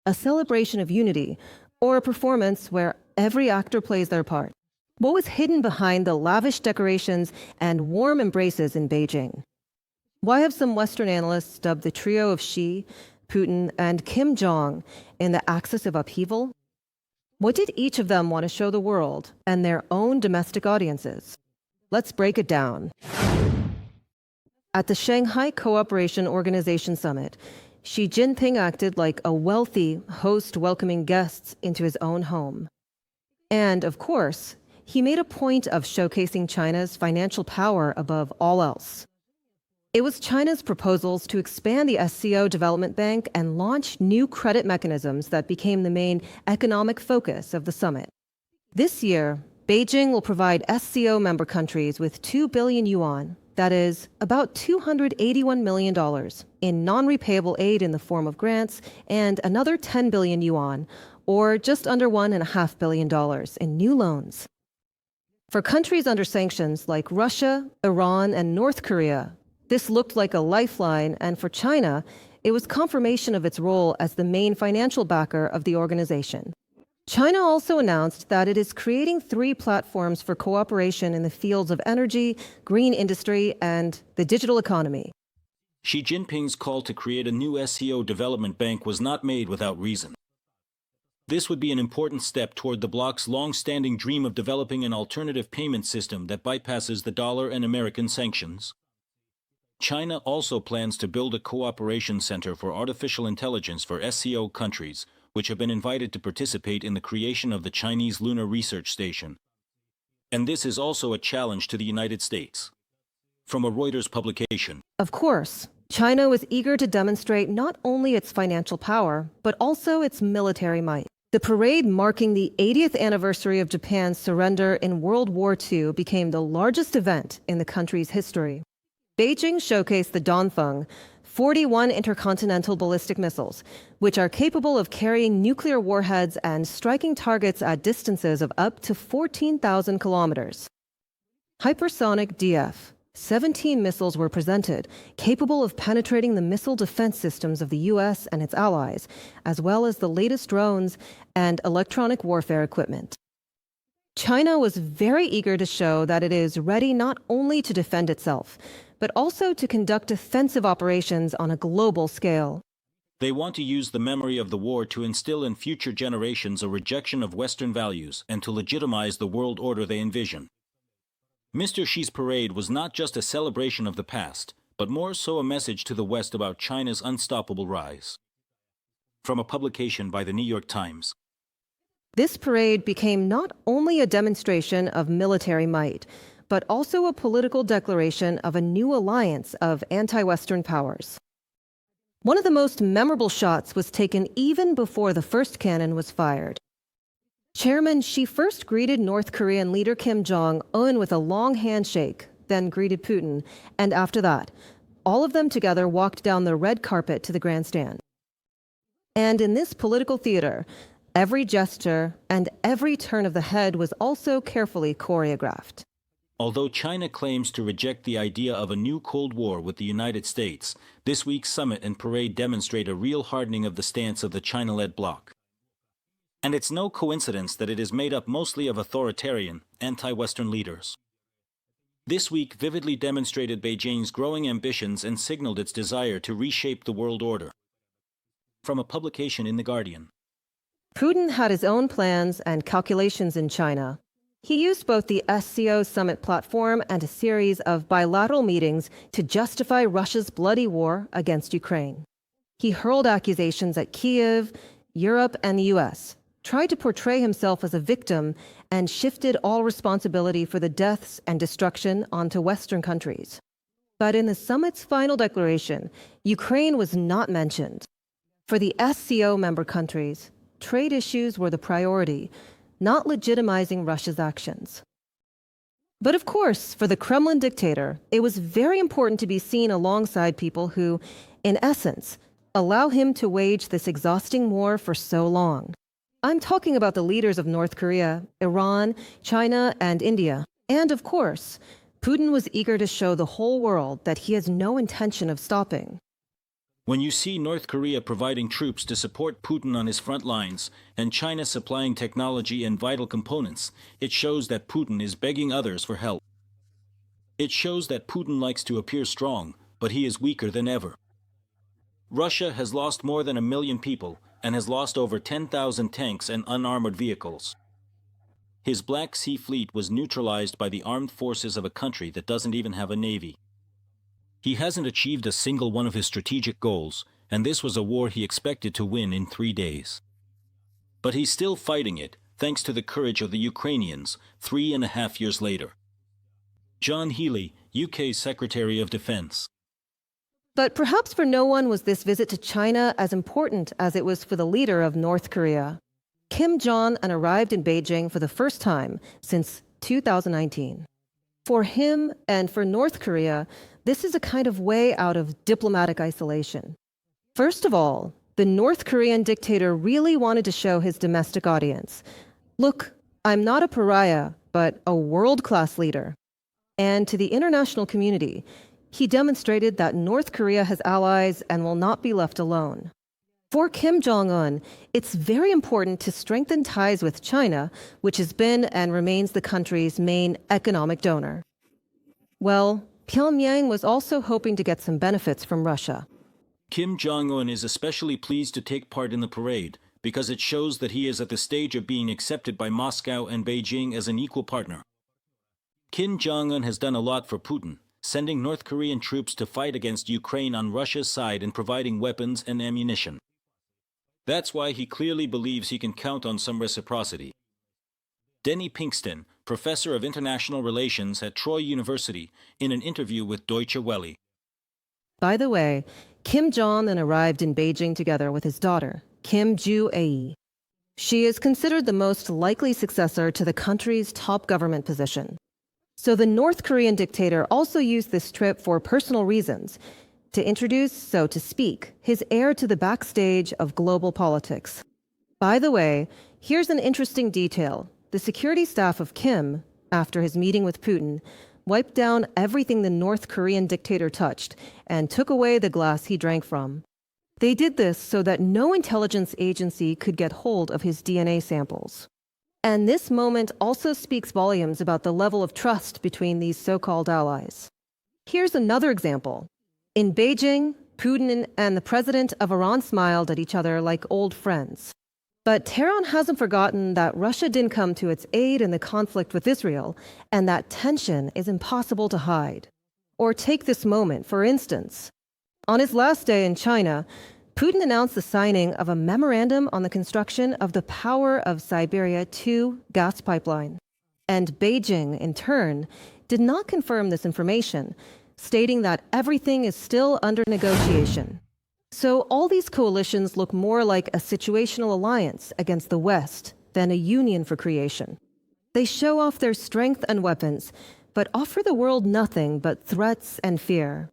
a celebration of unity, or a performance where every actor plays their part? What was hidden behind the lavish decorations and warm embraces in Beijing? Why have some Western analysts dubbed the trio of Xi, Putin, and Kim Jong in the axis of upheaval? What did each of them want to show the world and their own domestic audiences? Let's break it down. At the Shanghai Cooperation Organization Summit, Xi Jinping acted like a wealthy host welcoming guests into his own home. And, of course, he made a point of showcasing China's financial power above all else. It was China's proposals to expand the SCO Development Bank and launch new credit mechanisms that became the main economic focus of the summit. This year, Beijing will provide SCO member countries with 2 billion yuan, that is, about $281 million, in non-repayable aid in the form of grants, and another 10 billion yuan, or just under $1.5 billion, in new loans. For countries under sanctions like Russia, Iran, and North Korea, this looked like a lifeline, and for China, it was confirmation of its role as the main financial backer of the organization. China also announced that it is creating 3 platforms for cooperation in the fields of energy, green industry, and the digital economy. Xi Jinping's call to create a new SCO development bank was not made without reason. This would be an important step toward the bloc's long-standing dream of developing an alternative payment system that bypasses the dollar and American sanctions. China also plans to build a cooperation center for artificial intelligence for SCO countries, which have been invited to participate in the creation of the Chinese Lunar Research Station. And this is also a challenge to the United States. From a Reuters publication. Of course, China was eager to demonstrate not only its financial power, but also its military might. The parade marking the 80th anniversary of Japan's surrender in World War II became the largest event in the country's history. Beijing showcased the Dongfeng, 41 intercontinental ballistic missiles, which are capable of carrying nuclear warheads and striking targets at distances of up to 14,000 kilometers. Hypersonic DF, 17 missiles were presented, capable of penetrating the missile defense systems of the U.S. and its allies, as well as the latest drones and electronic warfare equipment. China was very eager to show that it is ready not only to defend itself, but also to conduct offensive operations on a global scale. They want to use the memory of the war to instill in future generations a rejection of Western values and to legitimize the world order they envision. Mr. Xi's parade was not just a celebration of the past, but more so a message to the West about China's unstoppable rise. From a publication by the New York Times. This parade became not only a demonstration of military might, but also a political declaration of a new alliance of anti-Western powers. One of the most memorable shots was taken even before the first cannon was fired. Chairman Xi first greeted North Korean leader Kim Jong Un with a long handshake, then greeted Putin, and after that, all of them together walked down the red carpet to the grandstand. And in this political theater, every gesture and every turn of the head was also carefully choreographed. Although China claims to reject the idea of a new Cold War with the United States, this week's summit and parade demonstrate a real hardening of the stance of the China-led bloc. And it's no coincidence that it is made up mostly of authoritarian, anti-Western leaders. This week vividly demonstrated Beijing's growing ambitions and signaled its desire to reshape the world order. From a publication in The Guardian. Putin had his own plans and calculations in China. He used both the SCO summit platform and a series of bilateral meetings to justify Russia's bloody war against Ukraine. He hurled accusations at Kyiv, Europe, and the US, tried to portray himself as a victim, and shifted all responsibility for the deaths and destruction onto Western countries. But in the summit's final declaration, Ukraine was not mentioned. For the SCO member countries, trade issues were the priority, not legitimizing Russia's actions. But of course, for the Kremlin dictator, it was very important to be seen alongside people who, in essence, allow him to wage this exhausting war for so long. I'm talking about the leaders of North Korea, Iran, China, and India. And of course, Putin was eager to show the whole world that he has no intention of stopping. When you see North Korea providing troops to support Putin on his front lines, and China supplying technology and vital components, it shows that Putin is begging others for help. It shows that Putin likes to appear strong, but he is weaker than ever. Russia has lost more than 1 million people and has lost over 10,000 tanks and unarmored vehicles. His Black Sea Fleet was neutralized by the armed forces of a country that doesn't even have a navy. He hasn't achieved a single one of his strategic goals, and this was a war he expected to win in 3 days. But he's still fighting it, thanks to the courage of the Ukrainians, 3.5 years later. John Healey, UK Secretary of Defense. But perhaps for no one was this visit to China as important as it was for the leader of North Korea. Kim Jong Un arrived in Beijing for the first time since 2019. For him and for North Korea, this is a kind of way out of diplomatic isolation. First of all, the North Korean dictator really wanted to show his domestic audience, look, I'm not a pariah, but a world-class leader. And to the international community, he demonstrated that North Korea has allies and will not be left alone. For Kim Jong Un, it's very important to strengthen ties with China, which has been and remains the country's main economic donor. Well, Pyongyang was also hoping to get some benefits from Russia. Kim Jong Un is especially pleased to take part in the parade because it shows that he is at the stage of being accepted by Moscow and Beijing as an equal partner. Kim Jong Un has done a lot for Putin, sending North Korean troops to fight against Ukraine on Russia's side and providing weapons and ammunition. That's why he clearly believes he can count on some reciprocity. Denny Pinkston, professor of international relations at Troy University, in an interview with Deutsche Welle. By the way, Kim Jong Un arrived in Beijing together with his daughter, Kim Joo-ae. She is considered the most likely successor to the country's top government position. So the North Korean dictator also used this trip for personal reasons, to introduce, so to speak, his heir to the backstage of global politics. By the way, here's an interesting detail. The security staff of Kim, after his meeting with Putin, wiped down everything the North Korean dictator touched and took away the glass he drank from. They did this so that no intelligence agency could get hold of his DNA samples. And this moment also speaks volumes about the level of trust between these so-called allies. Here's another example. In Beijing, Putin and the president of Iran smiled at each other like old friends. But Tehran hasn't forgotten that Russia didn't come to its aid in the conflict with Israel, and that tension is impossible to hide. Or take this moment, for instance. On his last day in China, Putin announced the signing of a memorandum on the construction of the Power of Siberia 2 gas pipeline. And Beijing, in turn, did not confirm this information, stating that everything is still under negotiation. So all these coalitions look more like a situational alliance against the West than a union for creation. They show off their strength and weapons, but offer the world nothing but threats and fear.